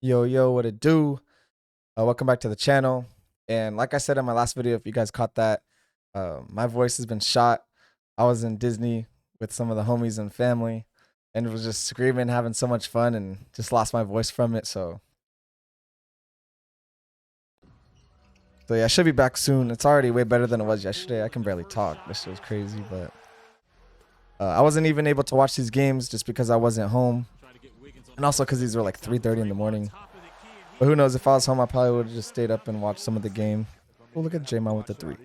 Yo, what it do? Welcome back to the channel. And like I said in my last video, if you guys caught that, my voice has been shot. I was in Disney with some of the homies and family, and it was just screaming, having so much fun, and just lost my voice from it. So yeah, I should be back soon. It's already way better than it was yesterday. I can barely talk. This shit was crazy, but I wasn't even able to watch these games just because I wasn't home, and also because these were like 3:30 in the morning. But who knows? If I was home, I probably would have just stayed up and watched some of the game. Oh, look at J-Mon with the three.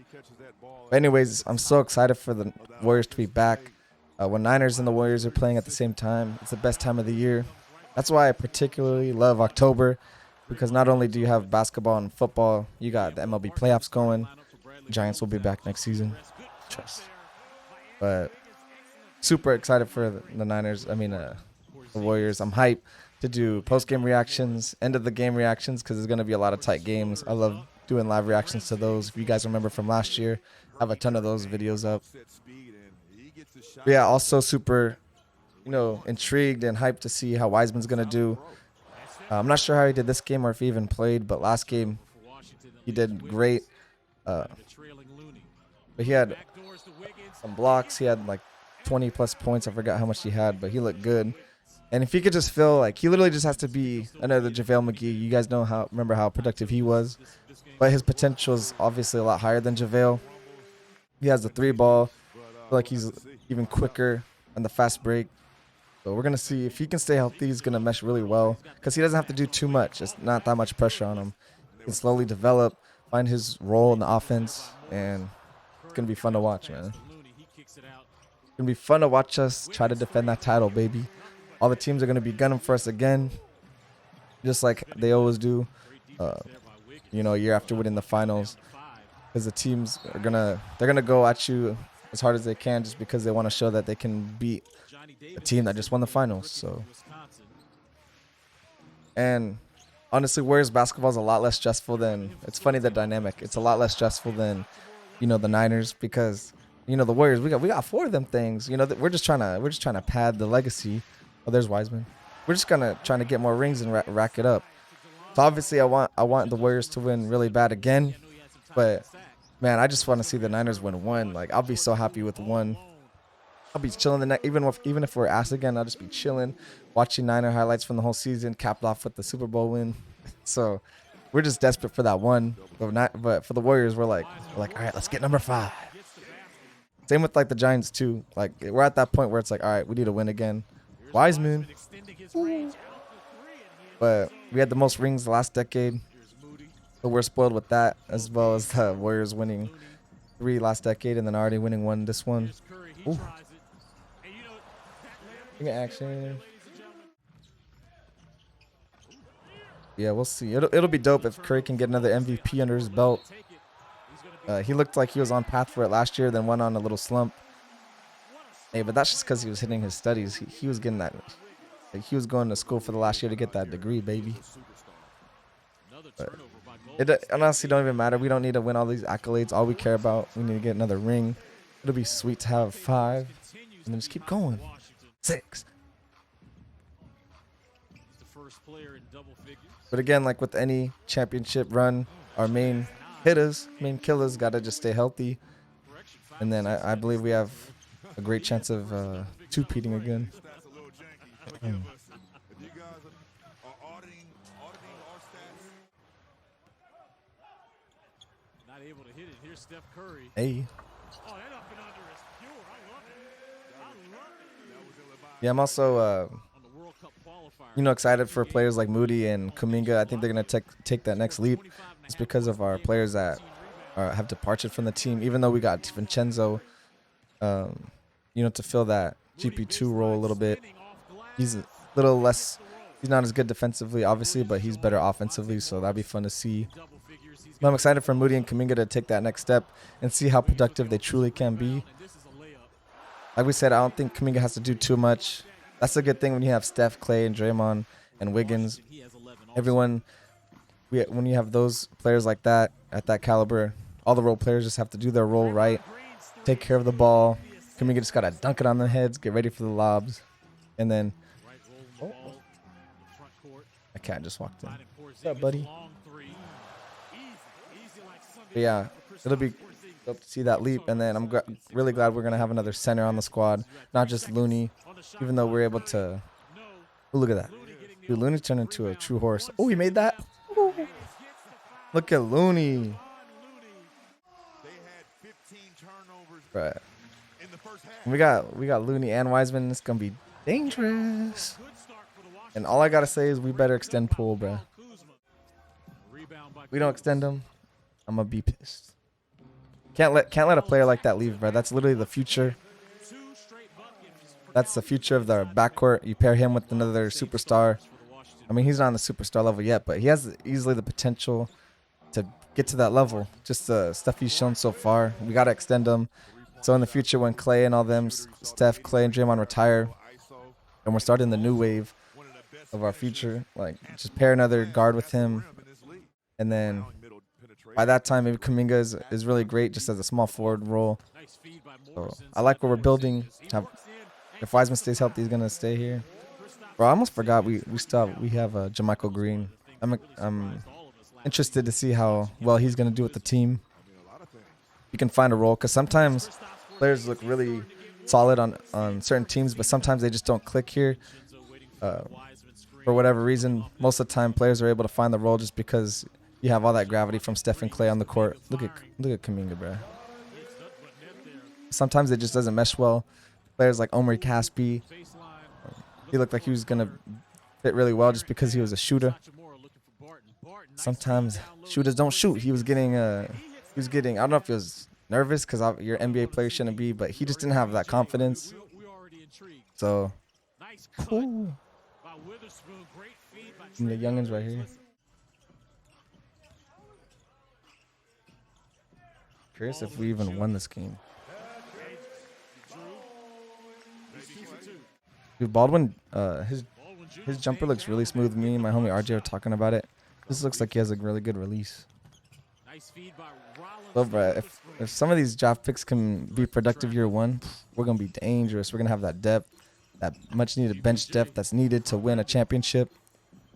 But anyways, I'm so excited for the Warriors to be back. When Niners and the Warriors are playing at the same time, it's the best time of the year. That's why I particularly love October, because not only do you have basketball and football, you got the MLB playoffs going. Giants will be back next season. Trust. But super excited for the Niners. The Warriors. I'm hyped to do post-game reactions, end of the game reactions, because there's going to be a lot of tight games. I love doing live reactions to those. If you guys remember from last year, I have a ton of those videos up. But yeah, also super, intrigued and hyped to see how Wiseman's going to do. I'm not sure how he did this game or if he even played, but last game he did great. But he had some blocks. He had like 20 plus points. I forgot how much he had, but he looked good. And if he could just feel like he literally just has to be another JaVale McGee. You guys remember how productive he was, but his potential is obviously a lot higher than JaVale. He has the three ball. I feel like he's even quicker on the fast break. So we're going to see if he can stay healthy. He's going to mesh really well because he doesn't have to do too much. It's not that much pressure on him. He can slowly develop, find his role in the offense, and it's going to be fun to watch, man. It's going to be fun to watch us try to defend that title, baby. All the teams are going to be gunning for us again, just like they always do, year after winning the finals, because the teams are they're gonna go at you as hard as they can just because they want to show that they can beat a team that just won the finals. So, and honestly, Warriors basketball is a lot less stressful than, it's funny, the dynamic. It's a lot less stressful than, the Niners, because the Warriors, we got four of them things. We're just trying to pad the legacy. Oh, there's Wiseman. We're just trying to get more rings and rack it up. So obviously, I want the Warriors to win really bad again, but man, I just want to see the Niners win one. Like, I'll be so happy with one. I'll be chilling the next, even if we're asked again, I'll just be chilling, watching Niner highlights from the whole season, capped off with the Super Bowl win. So we're just desperate for that one. But for the Warriors, we're like, all right, let's get number 5. Same with like the Giants too. Like, we're at that point where it's like, all right, we need to win again. Wiseman. Ooh. But we had the most rings the last decade, so we're spoiled with that, as well as the Warriors winning 3 last decade and then already winning 1 this one. Ooh. Action. Yeah, we'll see. It'll be dope if Curry can get another MVP under his belt. He looked like he was on path for it last year, then went on a little slump. Hey, but that's just because he was hitting his studies. He was getting that. Like, he was going to school for the last year to get that degree, baby. But it honestly don't even matter. We don't need to win all these accolades. All we care about, we need to get another ring. It'll be sweet to have 5, and then just keep going. 6. But again, like with any championship run, our main killers, gotta just stay healthy, and then I believe we have a great chance of two-peating again. Hey. Yeah, I'm also excited for players like Moody and Kuminga. I think they're gonna take that next leap. It's because of our players that have departed from the team. Even though we got Vincenzo, to fill that GP2 role a little bit. He's a little less. He's not as good defensively, obviously, but he's better offensively. So that'd be fun to see. But I'm excited for Moody and Kuminga to take that next step and see how productive they truly can be. Like we said, I don't think Kuminga has to do too much. That's a good thing when you have Steph, Clay, and Draymond, and Wiggins. Everyone, when you have those players like that, at that caliber, all the role players just have to do their role right, take care of the ball. Kuminga just got to dunk it on the heads, get ready for the lobs, and then My cat just walked in. What's up, buddy? But yeah, it'll be dope to see that leap. And then I'm really glad we're going to have another center on the squad, not just Looney, even though we're able to. Oh, look at that. Dude, Looney turned into a true horse. Oh, he made that. Ooh. Look at Looney. Right. We got Looney and Wiseman. It's going to be dangerous. And all I got to say is we better extend Poole, bro. We don't extend him, I'm going to be pissed. Can't let a player like that leave, bro. That's literally the future. That's the future of the backcourt. You pair him with another superstar. I mean, he's not on the superstar level yet, but he has easily the potential to get to that level. Just the stuff he's shown so far. We got to extend him. So in the future, when Clay and all them, Steph, Clay, and Draymond retire, and we're starting the new wave of our future, like just pair another guard with him. And then by that time, maybe Kuminga is really great just as a small forward role. So I like what we're building. If Wiseman stays healthy, he's gonna stay here. Bro, I almost forgot we have JaMychal Green. I'm interested to see how well he's gonna do with the team. You can find a role because sometimes players look really solid on certain teams, but sometimes they just don't click here. For whatever reason, most of the time players are able to find the role just because you have all that gravity from Steph and Clay on the court. Look at Kuminga, bro. Sometimes it just doesn't mesh well. Players like Omri Caspi, he looked like he was gonna fit really well just because he was a shooter. Sometimes shooters don't shoot. He was getting. I don't know if he was nervous because your NBA player shouldn't be, but he just didn't have that confidence. So, ooh. The youngins right here. Curious if we even won this game. Dude, Baldwin, his jumper looks really smooth. Me and my homie RJ are talking about it. This looks like he has a really good release. So, bro, if some of these draft picks can be productive year one, we're gonna be dangerous. We're gonna have that depth, that much needed bench depth that's needed to win a championship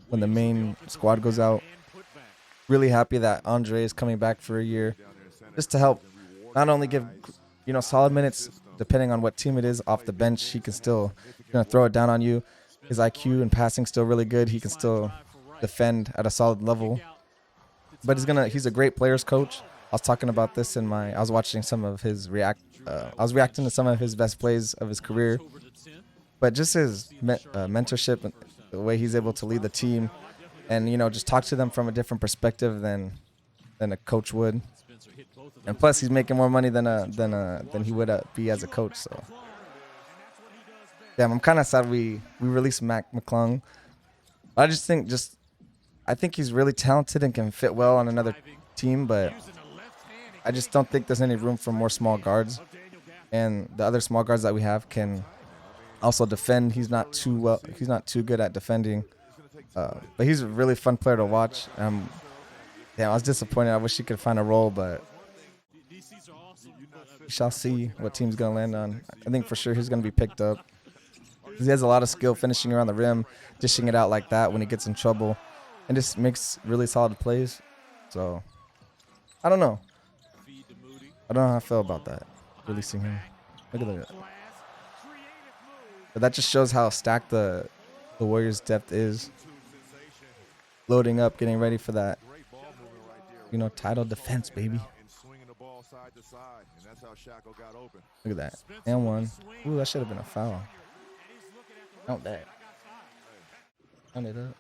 when the main squad goes out. Really happy that Andre is coming back for a year, just to help not only give solid minutes depending on what team it is off the bench. He can still throw it down on you. His IQ and passing still really good. He can still defend at a solid level. But he's a great players coach. I was talking about this I was watching some of his I was reacting to some of his best plays of his career. But just his mentorship and the way he's able to lead the team and just talk to them from a different perspective than a coach would. And plus, he's making more money than he would be as a coach. So, damn, I'm kind of sad we released Mac McClung. I think he's really talented and can fit well on another team, but I just don't think there's any room for more small guards. And the other small guards that we have can also defend. He's not too good at defending, but he's a really fun player to watch. Damn, I was disappointed. I wish he could find a role, but we shall see what team's going to land on. I think for sure he's going to be picked up. He has a lot of skill finishing around the rim, dishing it out like that when he gets in trouble, and just makes really solid plays. So, I don't know. I don't know how I feel about that, releasing him. Look at that. But that just shows how stacked the Warriors' depth is. Loading up, getting ready for that, title defense, baby. Look at that. And one. Ooh, that should have been a foul. Count that. Count it up.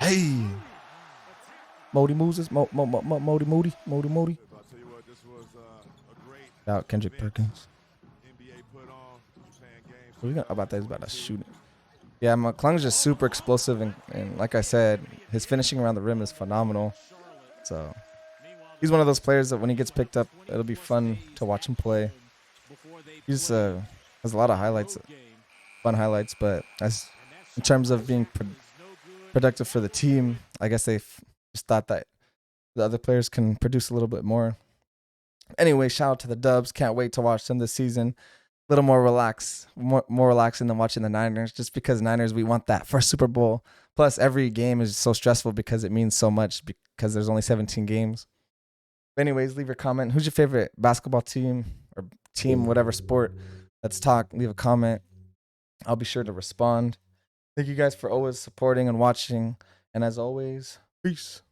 Hey. Modi Moses. Modi. Out Kendrick Perkins. What about that? He's about to shoot it. Yeah, McClung's just super explosive, and like I said, his finishing around the rim is phenomenal. So he's one of those players that when he gets picked up, it'll be fun to watch him play. He just has a lot of fun highlights, but in terms of being productive for the team, I guess they just thought that the other players can produce a little bit more. Anyway, shout out to the Dubs. Can't wait to watch them this season. little more relaxed, more relaxing than watching the Niners. Just because Niners, we want that first Super Bowl. Plus, every game is so stressful because it means so much because there's only 17 games. But anyways, leave your comment. Who's your favorite basketball team or team, whatever sport? Let's talk. Leave a comment. I'll be sure to respond. Thank you guys for always supporting and watching. And as always, peace.